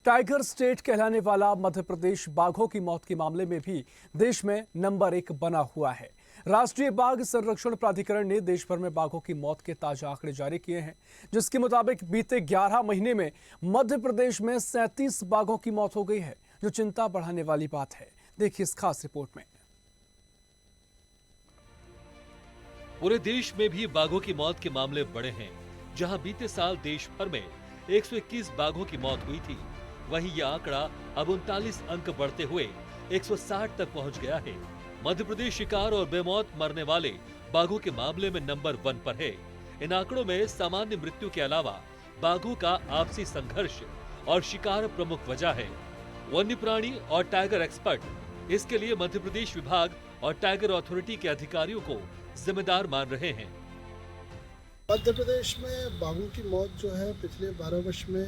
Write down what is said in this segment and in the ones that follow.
Tiger state कहलाने वाला मध्य प्रदेश बाघों की मौत के मामले में भी देश में नंबर 1 बना हुआ है। राष्ट्रीय बाघ संरक्षण प्राधिकरण ने देश भर में बाघों की मौत के ताजा आंकड़े जारी किए हैं, जिसके मुताबिक बीते 11 महीने में मध्य प्रदेश में 37 बाघों की मौत हो गई है, जो चिंता बढ़ाने वाली बात है। देखिए इस खास रिपोर्ट में। पूरे देश में भी बाघों की मौत के मामले बढ़े हैं। जहां बीते साल देश भर में 121 बाघों की मौत हुई थी, वहीं यह आंकड़ा अब 39 अंक बढ़ते हुए 160 तक पहुंच गया है। मध्य प्रदेश शिकार और बेमौत मरने वाले बाघों के मामले में नंबर 1 पर है। इन आंकड़ों में सामान्य मृत्यु के अलावा बाघों का आपसी संघर्ष और शिकार प्रमुख वजह है। वन्य प्राणी और टाइगर एक्सपर्ट इसके लिए मध्य प्रदेश विभाग और टाइगर अथॉरिटी के अधिकारियों को जिम्मेदार मान रहे हैं। मध्य प्रदेश में बाघों की मौत जो है पिछले 12 वर्ष में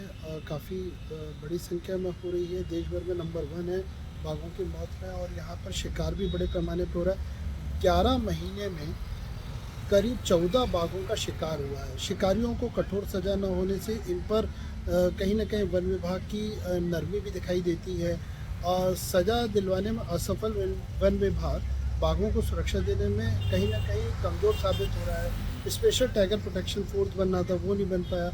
काफ़ी बड़ी संख्या में हो रही है। देश भर में नंबर 1 है बाघों की मौत में, और यहाँ पर शिकार भी बड़े पैमाने पर हो रहा है। 11 महीने में करीब 14 बाघों का शिकार हुआ है। शिकारियों को कठोर सजा न होने से इन पर कहीं न कहीं वन विभाग की नरमी भी दिखाई देती है, और सजा दिलवाने में असफल वन विभाग बाघों को सुरक्षा देने में कहीं ना कहीं कमज़ोर साबित हो रहा है। स्पेशल टाइगर प्रोटेक्शन फोर्स बनना था, वो नहीं बन पाया।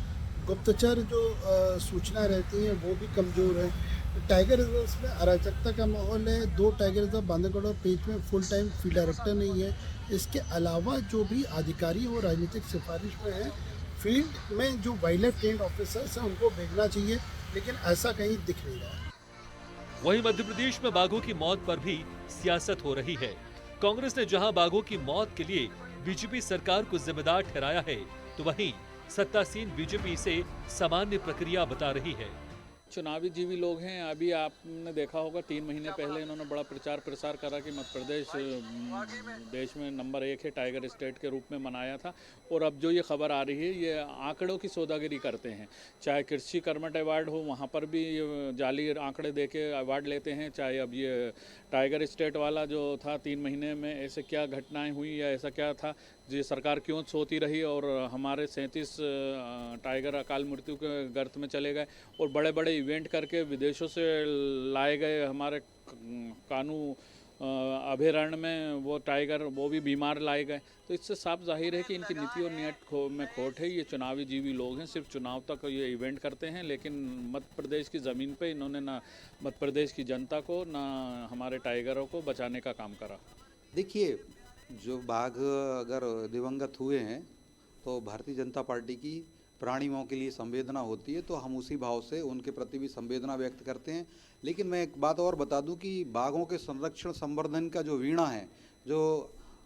गुप्तचर जो सूचना रहती हैं वो भी कमज़ोर है। टाइगर रिजर्व्स में अराजकता का माहौल है। 2 टाइगर रिजर्व बांधवगढ़ और पेंच में फुल टाइम फील्ड डायरेक्टर नहीं है। इसके अलावा जो भी अधिकारी और राजनीतिक सिफारिश में है, फील्ड में जो वाइल्ड लाइफ ट्रेंड ऑफिसर्स हैं उनको भेजना चाहिए, लेकिन ऐसा कहीं दिख नहीं रहा है। वहीं मध्य प्रदेश में बाघों की मौत पर भी सियासत हो रही है। कांग्रेस ने जहां बाघों की मौत के लिए बीजेपी सरकार को जिम्मेदार ठहराया है, तो वहीं सत्तासीन बीजेपी इसे सामान्य प्रक्रिया बता रही है। चुनावी जीवी लोग हैं। अभी आपने देखा होगा 3 महीने पहले इन्होंने बड़ा प्रचार प्रसार करा कि मध्य प्रदेश देश में नंबर 1 है, टाइगर स्टेट के रूप में मनाया था। और अब जो ये खबर आ रही है, ये आंकड़ों की सौदागरी करते हैं। चाहे कृषि कर्मठ अवार्ड हो, वहाँ पर भी जाली आंकड़े दे के अवार्ड लेते हैं। चाहे अब ये टाइगर स्टेट वाला जो था, 3 महीने में ऐसे क्या घटनाएं हुई या ऐसा क्या था, ये सरकार क्यों सोती रही और हमारे 37 टाइगर अकाल मृत्यु के गर्त में चले गए, और बड़े बड़े इवेंट करके विदेशों से लाए गए हमारे कानू अभयारण्य में वो टाइगर, वो भी बीमार लाए गए। तो इससे साफ जाहिर है कि इनकी नीति और नीयत में खोट है। ये चुनावी जीवी लोग हैं, सिर्फ चुनाव तक ये इवेंट करते हैं, लेकिन मध्य प्रदेश की ज़मीन पे इन्होंने ना मध्य प्रदेश की जनता को ना हमारे टाइगरों को बचाने का काम करा। देखिए, जो बाघ अगर दिवंगत हुए हैं तो भारतीय जनता पार्टी की प्राणियों के लिए संवेदना होती है, तो हम उसी भाव से उनके प्रति भी संवेदना व्यक्त करते हैं। लेकिन मैं एक बात और बता दूं कि बाघों के संरक्षण संवर्धन का जो वीणा है, जो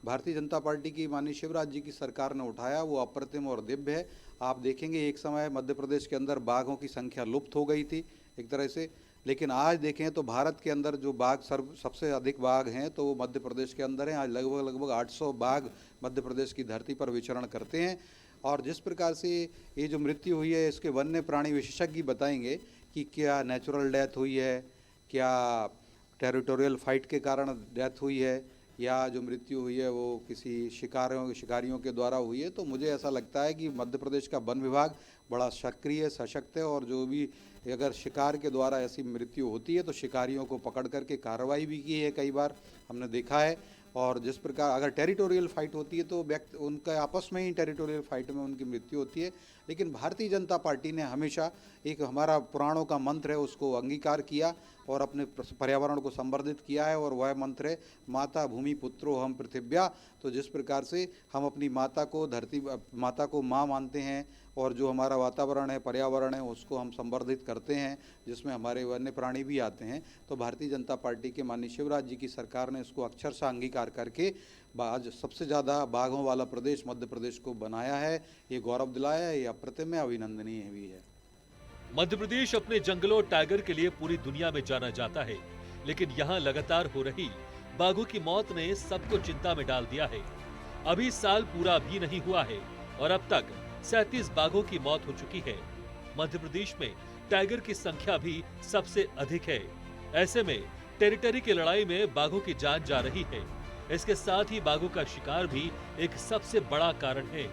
भारतीय जनता पार्टी की माननीय शिवराज जी की सरकार ने उठाया, वो अप्रतिम और दिव्य है। आप देखेंगे एक समय मध्य प्रदेश के अंदर बाघों की संख्या लुप्त हो गई थी एक तरह से, लेकिन आज देखें तो भारत के अंदर जो बाघ सबसे अधिक बाघ हैं तो वो मध्य प्रदेश के अंदर हैं। आज लगभग 800 बाघ मध्य प्रदेश की धरती पर विचरण करते हैं। और जिस प्रकार से ये जो मृत्यु हुई है, इसके वन्य प्राणी विशेषज्ञ बताएंगे कि क्या नेचुरल डेथ हुई है, क्या टेरिटोरियल फाइट के कारण डेथ हुई है, या जो मृत्यु हुई है वो किसी शिकारियों के द्वारा हुई है। तो मुझे ऐसा लगता है कि मध्य प्रदेश का वन विभाग बड़ा सक्रिय सशक्त है, और जो भी अगर शिकार के द्वारा ऐसी मृत्यु होती है तो शिकारियों को पकड़ करके कार्रवाई भी की है, कई बार हमने देखा है। और जिस प्रकार अगर टेरिटोरियल फाइट होती है तो व्यक्ति उनका आपस में ही टेरिटोरियल फाइट में उनकी मृत्यु होती है। लेकिन भारतीय जनता पार्टी ने हमेशा एक हमारा पुराणों का मंत्र है उसको अंगीकार किया और अपने पर्यावरण को संवर्धित किया है, और वह मंत्र है माता भूमि पुत्रो हम पृथिव्या। तो जिस प्रकार से हम अपनी माता को धरती माता को माँ मानते हैं, और जो हमारा वातावरण है, पर्यावरण है, उसको हम संवर्धित करते हैं, जिसमें हमारे वन्य प्राणी भी आते हैं। तो भारतीय जनता पार्टी के माननीय शिवराज जी की सरकार ने इसको अक्षरशः अंगीकार करके आज सबसे ज़्यादा बाघों वाला प्रदेश मध्य प्रदेश को बनाया है। ये गौरव दिलाया है, ये अप्रतिम है, अभिनंदनीय भी है। मध्य प्रदेश अपने जंगलों और टाइगर के लिए पूरी दुनिया में जाना जाता है, लेकिन यहाँ लगातार हो रही बाघों की मौत ने सबको चिंता में डाल दिया है। अभी साल पूरा भी नहीं हुआ है और अब तक 37 बाघों की मौत हो चुकी है। मध्य प्रदेश में टाइगर की संख्या भी सबसे अधिक है। ऐसे में टेरिटरी की लड़ाई में बाघों की जान जा रही है। इसके साथ ही बाघों का शिकार भी एक सबसे बड़ा कारण है।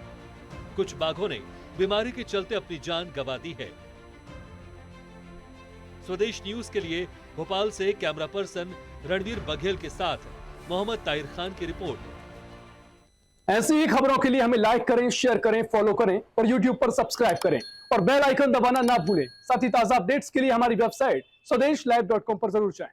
कुछ बाघों ने बीमारी के चलते अपनी जान गंवा दी है। स्वदेश न्यूज के लिए भोपाल से कैमरा पर्सन रणवीर बघेल के साथ मोहम्मद ताहिर खान की रिपोर्ट। ऐसी ही खबरों के लिए हमें लाइक करें, शेयर करें, फॉलो करें और यूट्यूब पर सब्सक्राइब करें और बेल आइकन दबाना ना भूलें। साथ ही ताजा अपडेट्स के लिए हमारी वेबसाइट स्वदेशलाइव.com पर जरूर जाएं।